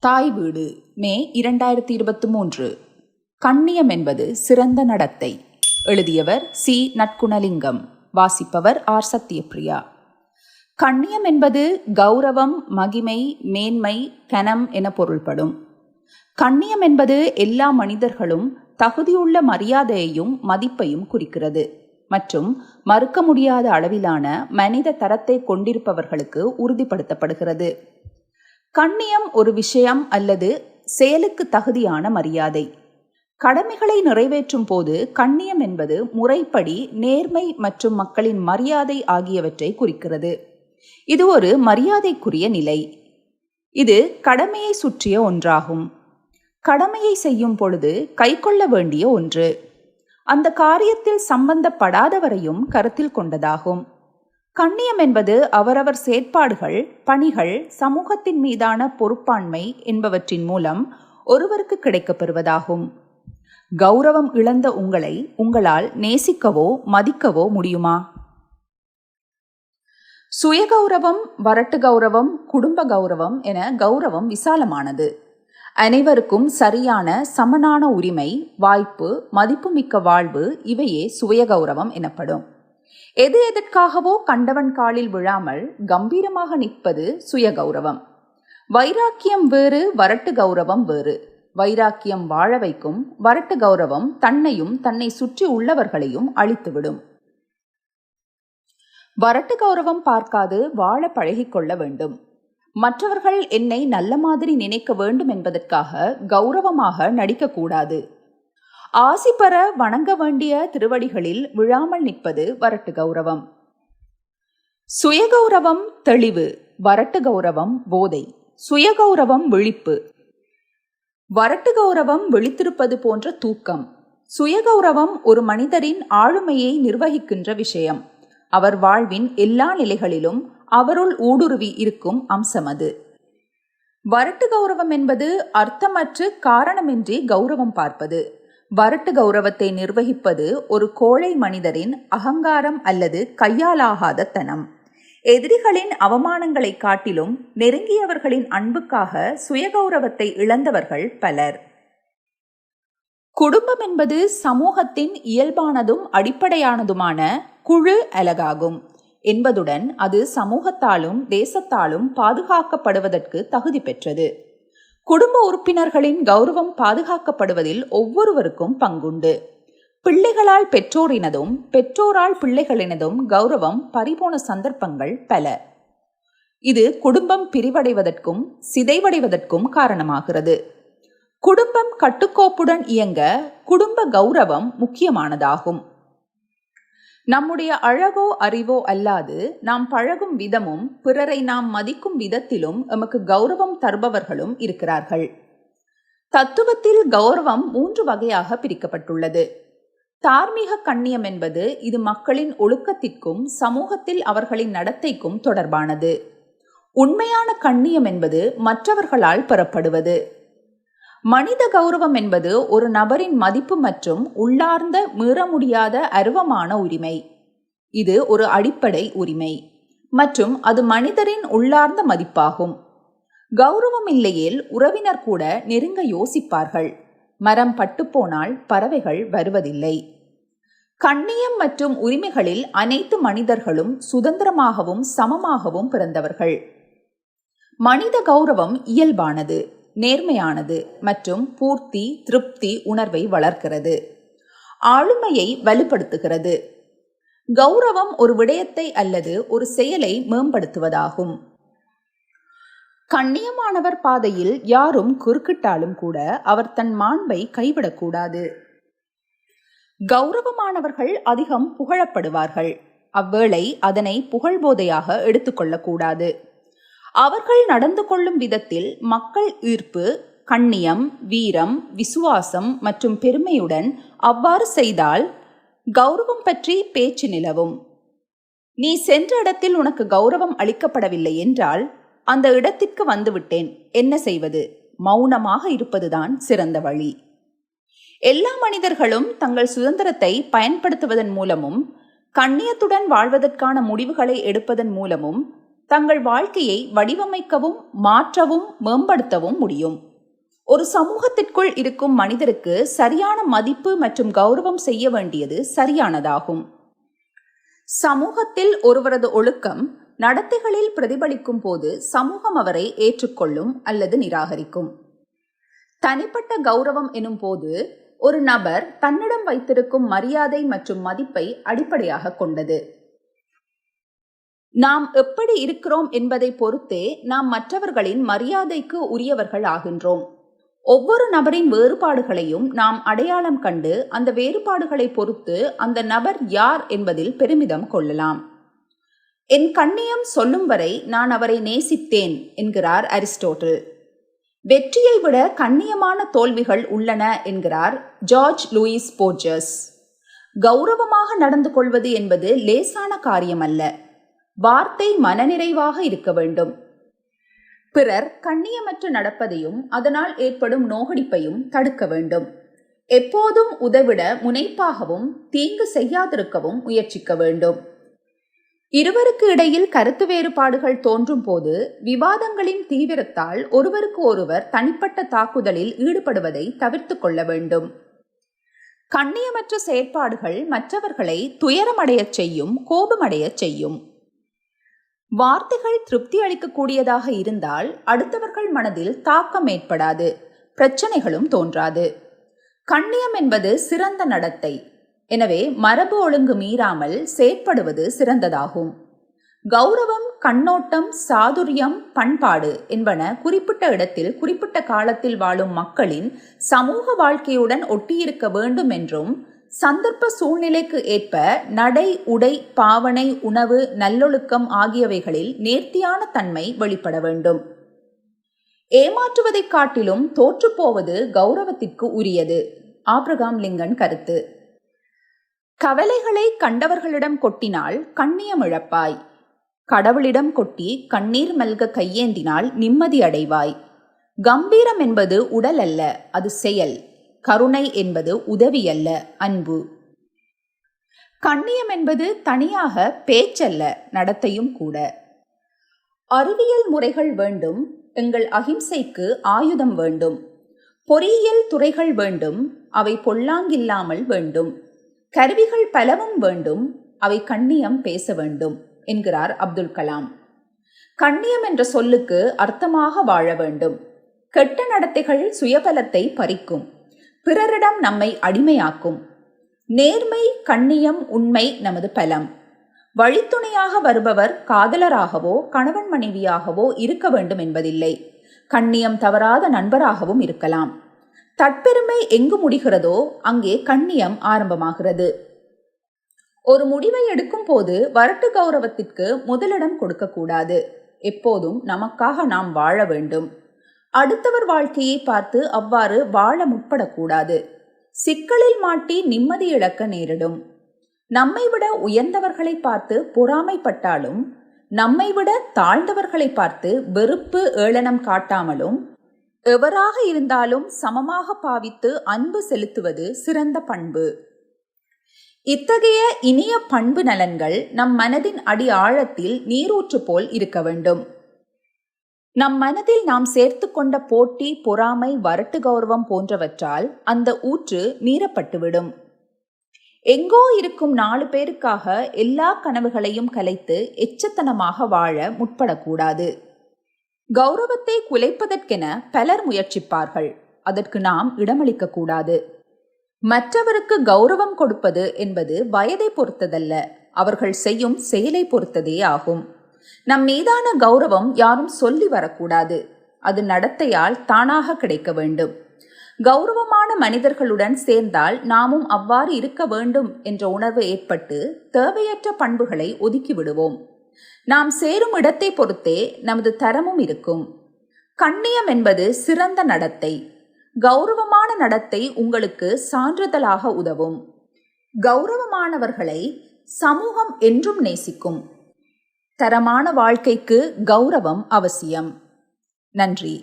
தாய் வீடு மே 2023. கண்ணியம் என்பது சிறந்த நடத்தை. எழுதியவர் சி. நட்குணலிங்கம். வாசிப்பவர் ஆர். சத்யபிரியா. கண்ணியம் என்பது கௌரவம், மகிமை, மேன்மை, கனம் என பொருள்படும். கண்ணியம் என்பது எல்லா மனிதர்களும் தகுதியுள்ள மரியாதையையும் மதிப்பையும் குறிக்கிறது மற்றும் மறுக்க முடியாத அளவிலான மனித தரத்தை கொண்டிருப்பவர்களுக்கு உறுதிப்படுத்தப்படுகிறது. கண்ணியம் ஒரு விஷயம் அல்லது செயலுக்கு தகுதியான மரியாதை. கடமைகளை நிறைவேற்றும் போது கண்ணியம் என்பது முறைப்படி நேர்மை மற்றும் மக்களின் மரியாதை ஆகியவற்றை குறிக்கிறது. இது ஒரு மரியாதைக்குரிய நிலை. இது கடமையை சுற்றிய ஒன்றாகும். கடமையை செய்யும் பொழுது கைக்கொள்ள வேண்டிய ஒன்று. அந்த காரியத்தில் சம்பந்தப்படாதவரையும் கருத்தில் கொண்டதாகும். கண்ணியம் என்பது அவரவர் செயற்பாடுகள், பணிகள், சமூகத்தின் மீதான பொறுப்பாண்மை என்பவற்றின் மூலம் ஒருவருக்கு கிடைக்கப்பெறுவதாகும். கௌரவம் இழந்த உங்களை உங்களால் நேசிக்கவோ மதிக்கவோ முடியுமா? சுயகௌரவம், வரட்டு கௌரவம், குடும்ப கௌரவம் என கௌரவம் விசாலமானது. அனைவருக்கும் சரியான சமனான உரிமை, வாய்ப்பு, மதிப்புமிக்க வாழ்வு இவையே சுயகௌரவம் எனப்படும். எதற்காகவோ கண்டவன் காலில் விழாமல் கம்பீரமாக நிற்பது சுயகௌரவம். வைராக்கியம் வேறு, வரட்டு கௌரவம் வேறு. வைராக்கியம் வாழ வைக்கும், வரட்டு கௌரவம் தன்னையும் தன்னை சுற்றி உள்ளவர்களையும் அழித்துவிடும். வரட்டு கௌரவம் பார்க்காது வாழ பழகிக்கொள்ள வேண்டும். மற்றவர்கள் என்னை நல்ல மாதிரி நினைக்க வேண்டும் என்பதற்காக கௌரவமாக நடிக்கக்கூடாது. ஆசி பெற வணங்க வேண்டிய திருவடிகளில் விழாமல் நிற்பது வரட்டு கௌரவம். சுயகௌரவம் தெளிவு, வரட்டு கௌரவம் போதை. சுயகௌரவம் விழிப்பு. வரட்டு கௌரவம் விழித்திருப்பது போன்ற தூக்கம். சுயகௌரவம் ஒரு மனிதரின் ஆளுமையை நிர்வகிக்கின்ற விஷயம். அவர் வாழ்வின் எல்லா நிலைகளிலும் அவருள் ஊடுருவி இருக்கும் அம்சம் அது. வரட்டு கௌரவம் என்பது அர்த்தமற்று காரணமின்றி கௌரவம் பார்ப்பது. வரட்டு கௌரவத்தை நிர்வகிப்பது ஒரு கோழை மனிதரின் அகங்காரம் அல்லது கையாலாகாத தனம். எதிரிகளின் அவமானங்களை காட்டிலும் நெருங்கியவர்களின் அன்புக்காக சுயகௌரவத்தை இழந்தவர்கள் பலர். குடும்பம் என்பது சமூகத்தின் இயல்பானதும் அடிப்படையானதுமான குழு அலகாகும் என்பதுடன் அது சமூகத்தாலும் தேசத்தாலும் பாதுகாக்கப்படுவதற்கு தகுதி பெற்றது. குடும்ப உறுப்பினர்களின் கௌரவம் பாதுகாக்கப்படுவதில் ஒவ்வொருவருக்கும் பங்குண்டு. பிள்ளைகளால் பெற்றோரினதும் பெற்றோரால் பிள்ளைகளினதும் கௌரவம் பறிபோன சந்தர்ப்பங்கள் பல. இது குடும்பம் பிரிவடைவதற்கும் சிதைவடைவதற்கும் காரணமாகிறது. குடும்பம் கட்டுக்கோப்புடன் இயங்க குடும்ப கௌரவம் முக்கியமானதாகும். நம்முடைய அழகோ அறிவோ அல்லாது நாம் பழகும் விதமும் பிறரை நாம் மதிக்கும் விதத்திலும் எமக்கு கௌரவம் தருபவர்களும் இருக்கிறார்கள். தத்துவத்தில் கௌரவம் 3 வகையாக பிரிக்கப்பட்டுள்ளது. தார்மீக கண்ணியம் என்பது இது மக்களின் ஒழுக்கத்திற்கும் சமூகத்தில் அவர்களின் நடத்தைக்கும் தொடர்பானது. உண்மையான கண்ணியம் என்பது மற்றவர்களால் பெறப்படுவது. மனித கௌரவம் என்பது ஒரு நபரின் மதிப்பு மற்றும் உள்ளார்ந்த மீற முடியாத அருவமான உரிமை. இது ஒரு அடிப்படை உரிமை மற்றும் அது மனிதரின் உள்ளார்ந்த மதிப்பாகும். கௌரவம் இல்லையேல் உறவினர் கூட நெருங்க யோசிப்பார்கள். மரம் பட்டுப்போனால் பறவைகள் வருவதில்லை. கண்ணியம் மற்றும் உரிமைகளில் அனைத்து மனிதர்களும் சுதந்திரமாகவும் சமமாகவும் பிறந்தவர்கள். மனித கௌரவம் இயல்பானது, நேர்மையானது மற்றும் பூர்த்தி, திருப்தி உணர்வை வளர்க்கிறது. ஆளுமையை வலுப்படுத்துகிறது. கௌரவம் ஒரு விடயத்தை அல்லது ஒரு செயலை மேம்படுத்துவதாகும். கண்ணியமானவர் பாதையில் யாரும் குறுக்கிட்டாலும் கூட அவர் தன் மாண்பை கைவிடக்கூடாது. கௌரவமானவர்கள் அதிகம் புகழப்படுவார்கள். அவ்வேளை அதனை புகழ்போதையாக எடுத்துக்கொள்ளக்கூடாது. அவர்கள் நடந்து கொள்ளும் விதத்தில் மக்கள் ஈர்ப்பு, கண்ணியம், வீரம், விசுவாசம் மற்றும் பெருமையுடன் அவ்வாறு செய்தால் கௌரவம் பற்றி பேச்சு நிலவும். நீ சென்ற இடத்தில் உனக்கு கௌரவம் அளிக்கப்படவில்லை என்றால் அந்த இடத்திற்கு வந்துவிட்டேன், என்ன செய்வது? மௌனமாக இருப்பதுதான் சிறந்த வழி. எல்லா மனிதர்களும் தங்கள் சுதந்திரத்தை பயன்படுத்துவதன் மூலமும் கண்ணியத்துடன் வாழ்வதற்கான முடிவுகளை எடுப்பதன் மூலமும் தங்கள் வாழ்க்கையை வடிவமைக்கவும் மாற்றவும் மேம்படுத்தவும் முடியும். ஒரு சமூகத்திற்குள் இருக்கும் மனிதருக்கு சரியான மதிப்பு மற்றும் கௌரவம் செய்ய வேண்டியது சரியானதாகும். சமூகத்தில் ஒருவரது ஒழுக்கம் நடத்தைகளில் பிரதிபலிக்கும் போது சமூகம் அவரை ஏற்றுக்கொள்ளும் அல்லது நிராகரிக்கும். தனிப்பட்ட கௌரவம் எனும் போது ஒரு நபர் தன்னிடம் வைத்திருக்கும் மரியாதை மற்றும் மதிப்பை அடிப்படையாக கொண்டது. நாம் எப்படி இருக்கிறோம் என்பதை பொறுத்தே நாம் மற்றவர்களின் மரியாதைக்கு உரியவர்கள் ஆகின்றோம். ஒவ்வொரு நபரின் வேறுபாடுகளையும் நாம் அடையாளம் கண்டு அந்த வேறுபாடுகளை பொறுத்து அந்த நபர் யார் என்பதில் பெருமிதம் கொள்ளலாம். என் கண்ணியம் சொல்லும் வரை நான் அவரை நேசித்தேன் என்கிறார் அரிஸ்டோட்டில். வெற்றியை விட கண்ணியமான தோல்விகள் உள்ளன என்கிறார் ஜார்ஜ் லூயிஸ் போர்ஜஸ். கௌரவமாக நடந்து கொள்வது என்பது லேசான காரியம் அல்ல. வார்த்தை மனநிறைவாக இருக்க வேண்டும். பிறர் கண்ணியமற்று நடப்பதையும் அதனால் ஏற்படும் நோகடிப்பையும் தடுக்க வேண்டும். எப்போதும் உதவிட முனைப்பாகவும் தீங்கு செய்யாதிருக்கவும் முயற்சிக்க வேண்டும். இருவருக்கு இடையில் கருத்து வேறுபாடுகள் தோன்றும் போது விவாதங்களின் தீவிரத்தால் ஒருவருக்கு ஒருவர் தனிப்பட்ட தாக்குதலில் ஈடுபடுவதை தவிர்த்து கொள்ள வேண்டும். கண்ணியமற்ற செயற்பாடுகள் மற்றவர்களை துயரமடையச் செய்யும், கோபமடையச் செய்யும். வார்த்தைகள் திருப்தி அளிக்கக்கூடியதாக இருந்தால் அடுத்தவர்கள் மனதில் தாக்கம் ஏற்படாது, பிரச்சனைகளும் தோன்றாது. கண்ணியம் என்பது சிறந்த நடத்தை. எனவே மரபு ஒழுங்கு மீறாமல் செயற்படுவது சிறந்ததாகும். கௌரவம், கண்ணோட்டம், சாதுரியம், பண்பாடு என்பன குறிப்பிட்ட இடத்தில் குறிப்பிட்ட காலத்தில் வாழும் மக்களின் சமூக வாழ்க்கையுடன் ஒட்டியிருக்க வேண்டும் என்றும் சந்தர்ப்ப சூழ்நிலைக்கு ஏற்ப நடை, உடை, பாவனை, உணவு, நல்லொழுக்கம் ஆகியவைகளில் நேர்த்தியான தன்மை வெளிப்பட வேண்டும். ஏமாற்றுவதைக் காட்டிலும் தோற்றுப்போவது கௌரவத்திற்கு உரியது. ஆபிரகாம் லிங்கன் கருத்து. கவலைகளை கண்டவர்களிடம் கொட்டினால் கண்ணியம் இழப்பாய். கடவுளிடம் கொட்டி கண்ணீர் மல்க கையேந்தினால் நிம்மதி அடைவாய். கம்பீரம் என்பது உடல் அல்ல, அது செயல். கருணை என்பது உதவி அல்ல, அன்பு. கண்ணியம் என்பது தனியாக பேச்சல்ல, நடத்தையும் கூட. அறிவியல் முறைகள் வேண்டும், எங்கள் அகிம்சைக்கு ஆயுதம் வேண்டும். பொறியியல் துறைகள் வேண்டும், அவை பொல்லாங்கில்லாமல் வேண்டும். கருவிகள் பலவும் வேண்டும், அவை கண்ணியம் பேச வேண்டும் என்கிறார் அப்துல் கலாம். கண்ணியம் என்ற சொல்லுக்கு அர்த்தமாக வாழ வேண்டும். கெட்ட நடத்தைகள் சுயபலத்தை பறிக்கும், பிறரிடம் நம்மை அடிமையாக்கும். நேர்மை, கண்ணியம், உண்மை நமது பலம். வழித்துணையாக வருபவர் காதலராகவோ கணவன் மனைவியாகவோ இருக்க வேண்டும் என்பதில்லை. கண்ணியம் தவறாத நண்பராகவும் இருக்கலாம். தற்பெருமை எங்கு முடிகிறதோ அங்கே கண்ணியம் ஆரம்பமாகிறது. ஒரு முடிவை எடுக்கும் போது வரட்டு கௌரவத்திற்கு முதலிடம் கொடுக்கக்கூடாது. எப்போதும் நமக்காக நாம் வாழ வேண்டும். அடுத்தவர் வாழ்க்கையை பார்த்து அவ்வாறு வாழ முற்படக்கூடாது. சிக்கலில் மாட்டி நிம்மதி இழக்க நேரிடும். நம்மை விட உயர்ந்தவர்களை பார்த்து பொறாமைப்பட்டாலும், நம்மை விட தாழ்ந்தவர்களை பார்த்து வெறுப்பு, ஏளனம் காட்டாமலும், எவராக இருந்தாலும் சமமாக பாவித்து அன்பு செலுத்துவது சிறந்த பண்பு. இத்தகைய இனிய பண்பு நலன்கள் நம் மனதின் அடி ஆழத்தில் நீரூற்று போல் இருக்க வேண்டும். நம் மனதில் நாம் சேர்த்து கொண்ட போட்டி, பொறாமை, வரட்டு கௌரவம் போன்றவற்றால் அந்த ஊற்று மீறப்பட்டுவிடும். எங்கோ இருக்கும் 4 பேருக்காக எல்லா கனவுகளையும் கலைத்து எச்சத்தனமாக வாழ முற்படக்கூடாது. கௌரவத்தை குலைப்பதற்கென பலர் முயற்சிப்பார்கள். அதற்கு நாம் இடமளிக்க கூடாது. மற்றவருக்கு கௌரவம் கொடுப்பது என்பது வயதை பொறுத்ததல்ல, அவர்கள் செய்யும் செயலை பொறுத்ததே ஆகும். நம் மீதான கௌரவம் யாரும் சொல்லி வரக்கூடாது. அது நடத்தையால் தானாக கிடைக்க வேண்டும். கௌரவமான மனிதர்களுடன் சேர்ந்தால் நாமும் அவ்வாறு இருக்க வேண்டும் என்ற உணர்வு ஏற்பட்டு தேவையற்ற பண்புகளை ஒதுக்கி விடுவோம். நாம் சேரும் இடத்தை பொறுத்தே நமது தரமும் இருக்கும். கண்ணியம் என்பது சிறந்த நடத்தை. கௌரவமான நடத்தை உங்களுக்கு சான்றிதழாக உதவும். கௌரவமானவர்களை சமூகம் என்றும் நேசிக்கும். தரமான வாழ்க்கைக்கு கௌரவம் அவசியம். நன்றி.